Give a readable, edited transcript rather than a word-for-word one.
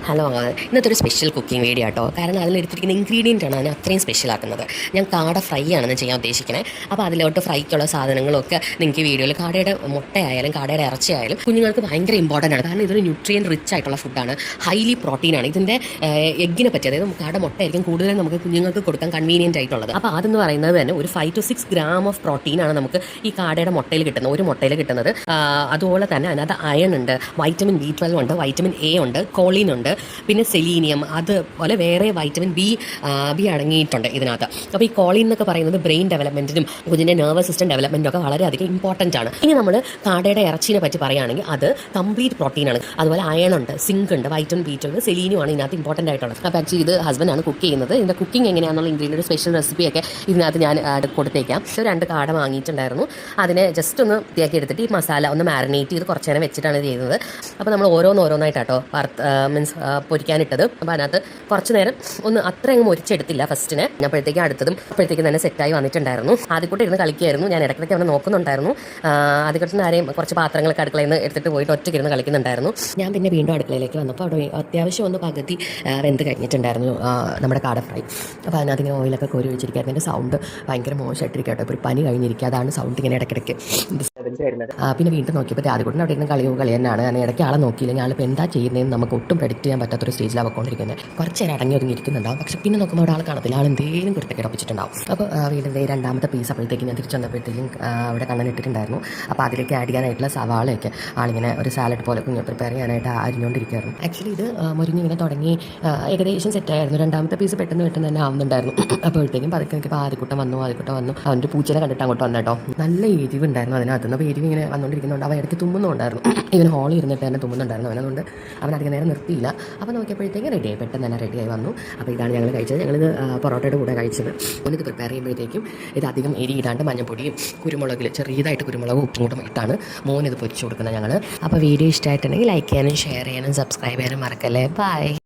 Hello ഇന്നത്തെ ഒരു special cooking video കേട്ടോ. കാരണം അതിലെടുത്തിരിക്കുന്ന ഇൻഗ്രീഡിയൻ്റ് ആണ് അതിനെ അത്രയും സ്പെഷ്യൽ ആക്കുന്നത്. ഞാൻ കാട ഫ്രൈ ആണെന്ന് ചെയ്യാൻ ഉദ്ദേശിക്കുന്നത്. അപ്പോൾ അതിലോട്ട് ഫ്രൈക്കുള്ള സാധനങ്ങളൊക്കെ നിങ്ങൾക്ക് വീഡിയോയിൽ കാടയുടെ മുട്ടയായാലും കാടയുടെ ഇറച്ചിയായാലും കുഞ്ഞുങ്ങൾക്ക് ഭയങ്കര ഇമ്പോർട്ടൻ്റ് ആണ്. കാരണം ഇതൊരു ന്യൂട്രിയൻ റിച്ച് ആയിട്ടുള്ള ഫുഡാണ്, ഹൈലി പ്രോട്ടീനാണ്. ഇതിൻ്റെ എഗ്ഗിനെ പറ്റി, അതായത് കാട മുട്ടയായിരിക്കും കൂടുതലും നമുക്ക് കുഞ്ഞുങ്ങൾക്ക് കൊടുക്കാൻ കൺവീനിയൻ്റ് ആയിട്ടുള്ളത്. അപ്പോൾ അതെന്ന് പറയുന്നത് തന്നെ ഒരു 5 to 6 gram ഓഫ് പ്രോട്ടീനാണ് നമുക്ക് ഈ കാടയുടെ മുട്ടയിൽ കിട്ടുന്നത്, ഒരു മുട്ടയിൽ കിട്ടുന്നത്. അതുപോലെ തന്നെ അതിനകത്ത് അയൺ ഉണ്ട്, വൈറ്റമിൻ B12 ഉണ്ട്, വൈറ്റമിൻ A ഉണ്ട്, കോളിൻ ഉണ്ട്, പിന്നെ സെലീനിയം, അതുപോലെ വേറെ വൈറ്റമിൻ ബി അടങ്ങിയിട്ടുണ്ട് ഇതിനകത്ത്. അപ്പോൾ ഈ കോളിൻ എന്നൊക്കെ പറയുന്നത് ബ്രെയിൻ ഡെവലപ്മെൻറ്റിനും കുഞ്ഞിൻ്റെ നെർവസ് സിസ്റ്റം ഡെവലപ്മെൻറ്റും ഒക്കെ വളരെയധികം ഇമ്പോർട്ടൻ്റ് ആണ്. ഇനി നമ്മൾ കാടയുടെ ഇറച്ചിനെ പറ്റി പറയുകയാണെങ്കിൽ അത് കംപ്ലീറ്റ് പ്രോട്ടീനാണ്. അതുപോലെ അയൺ ഉണ്ട്, സിങ്ക് ഉണ്ട്, വൈറ്റമിൻ B12, സെലീനിയം ആണ് ഇതിനകത്ത് ഇമ്പോർട്ടൻ്റ് ആയിട്ടുള്ളത്. അപ്പോൾ ആക്ച്വലി ഇത് ഹസ്ബൻഡാണ് കുക്ക് ചെയ്യുന്നത്. ഇതിൻ്റെ കുക്കിംഗ് എങ്ങനെയാണെന്നുള്ള ഇൻഗ്രീഡിയൻ്റ് സ്പെഷ്യൽ റെസിപ്പിയൊക്കെ ഇതിനകത്ത് ഞാൻ കൊടുത്തേക്കാം. 2 കാട വാങ്ങിയിട്ടുണ്ടായിരുന്നു. അതിനെ ജസ്റ്റ് ഒന്ന് വൃത്തിയാക്കി എടുത്തിട്ട് ഈ മസാല ഒന്ന് മാരിനേറ്റ് ചെയ്ത് കുറച്ച് നേരം വെച്ചിട്ടാണ് ചെയ്യുന്നത്. അപ്പോൾ നമ്മൾ ഓരോന്നായിട്ടാട്ടോ മീൻസ് പൊരിക്കാനിട്ടത്. അപ്പോൾ അതിനകത്ത് കുറച്ച് നേരം ഒന്ന് അത്ര അങ്ങ് മൊരിച്ചെടുത്തില്ല ഫസ്റ്റിന്. അപ്പോഴത്തേക്കും അപ്പോഴത്തേക്കും തന്നെ സെറ്റായി വന്നിട്ടുണ്ടായിരുന്നു. ആദ്യക്കൂട്ട് ഇരുന്ന് കളിക്കുമായിരുന്നു. ഞാൻ ഇടയ്ക്കിടയ്ക്ക് അവനെ നോക്കുന്നുണ്ടായിരുന്നു. ആദ്യക്കൂട്ടിന് ആരെയും കുറച്ച് പാത്രങ്ങളൊക്കെ അടുക്കളയിൽ നിന്ന് എടുത്തിട്ട് പോയിട്ട് ഒറ്റയ്ക്ക് ഇരുന്ന് കളിക്കുന്നുണ്ടായിരുന്നു. ഞാൻ പിന്നെ വീണ്ടും അടുക്കളയിലേക്ക് വന്നപ്പോൾ അവിടെ അത്യാവശ്യം ഒന്ന് പകുതി വെന്ത് കഴിഞ്ഞിട്ടുണ്ടായിരുന്നു നമ്മുടെ കാട ഫ്രൈ. അപ്പോൾ അതിനകത്ത് ഇങ്ങനെ ഓയിലൊക്കെ കോരി വെച്ചിരിക്കുകയായിരുന്നു. എൻ്റെ സൗണ്ട് ഭയങ്കര മോശമായിട്ടിരിക്കുക കേട്ടോ. ഇപ്പോൾ ഒരു പനി കഴിഞ്ഞിരിക്കുക, അതാണ് സൗണ്ട് ഇങ്ങനെ ഇടയ്ക്കിടയ്ക്ക് ഡിസ്റ്റർബൻസ് വരുന്നത്. പിന്നെ വീണ്ടും നോക്കിയപ്പോൾ ആദ്യക്കൂട്ടിന് അവിടെ ഇരുന്ന് കളി തന്നെയാണ്. ഞാൻ ഇടയ്ക്ക് ആളെ നോക്കിയില്ലെങ്കിൽ ആളിപ്പോൾ എന്താ ചെയ്യുന്നതെന്ന് നമുക്ക് ഒട്ടും പ്രെഡിക്റ്റ് ചെയ്യാൻ പറ്റാത്തൊരു സ്റ്റേജിലാണ് പോയിക്കൊണ്ടിരിക്കുന്നത്. കുറച്ച് നേരം അടങ്ങി ഒതുങ്ങിയിരിക്കുന്നുണ്ടാവും. പക്ഷേ പിന്നെ നോക്കുമ്പോൾ അവിടെ ആൾ കാണത്തില്ല, ആൾ എന്തെങ്കിലും കുരുത്തക്കേട് ഒപ്പിച്ചിട്ടുണ്ടാവും. അപ്പോൾ വീടിൻ്റെ രണ്ടാമത്തെ പീസ് അപ്പോഴത്തേക്കും ഞാൻ തിരിച്ചു വന്നപ്പോഴത്തേക്കും അവിടെ കണ്ണനിട്ടിട്ടുണ്ടായിരുന്നു. അപ്പോൾ അതിലേക്ക് ആഡ് ചെയ്യാനായിട്ടുള്ള സവാളയൊക്കെ ആളിങ്ങനെ ഒരു സാലഡ് പോലെ കുഞ്ഞ് പ്രിപ്പയർ ചെയ്യാനായിട്ട് അരിഞ്ഞുകൊണ്ടിരിക്കുകയായിരുന്നു. ആക്ച്വലി ഇത് മുരിഞ്ഞിങ്ങനെ തുടങ്ങി ഏകദേശം സെറ്റായിരുന്നു. രണ്ടാമത്തെ പീസ് പെട്ടെന്ന് തന്നെ ആവുന്നുണ്ടായിരുന്നു. അപ്പോഴത്തേക്കും പതുക്കെ എനിക്കിപ്പോൾ ആദ്യക്കൂട്ടം വന്നു. അവൻ്റെ പൂച്ചനെ കണ്ടിട്ട് അങ്ങോട്ട് വന്നേട്ടോ. നല്ല എരിവുണ്ടായിരുന്നു അതിനകത്ത് നിന്ന്. അപ്പോൾ എരിവ് ഇങ്ങനെ വന്നുകൊണ്ടിരിക്കുന്നുണ്ട്. അവൻ ഇടയ്ക്ക് തുമ്മുന്നുണ്ടായിരുന്നു. ഇവൻ ഹോളിൽ ഇരുന്നിട്ട് തന്നെ തുമ്മുന്നുണ്ടായിരുന്നു. അവനതുകൊണ്ട് അവൻ അധികം നേരം നിർത്തിയില്ല. അപ്പോൾ നോക്കിയപ്പോഴത്തേക്കും റെഡിയായി, പെട്ടെന്ന് തന്നെ റെഡിയായി വന്നു. അപ്പോൾ ഇതാണ് ഞങ്ങൾ കഴിച്ചത്. ഞങ്ങളിത് പൊറോട്ടയുടെ കൂടെ കഴിച്ചത്. ഇത് പ്രിപ്പയർ ചെയ്യുമ്പോഴത്തേക്കും ഇത് അധികം എരി ഇടാണ്ട് മഞ്ഞപ്പൊടിയും കുരുമുളകിൽ ചെറിയതായിട്ട് കുരുമുളകും ഉപ്പും കൂടെ ഇട്ടാണ് മോനിത് പൊരിച്ചു കൊടുക്കുന്നത് ഞങ്ങൾ. അപ്പോൾ വീഡിയോ ഇഷ്ടമായിട്ടുണ്ടെങ്കിൽ ലൈക്ക് ചെയ്യാനും ഷെയർ ചെയ്യാനും സബ്സ്ക്രൈബ് ചെയ്യാനും മറക്കല്ലേ. ബൈ.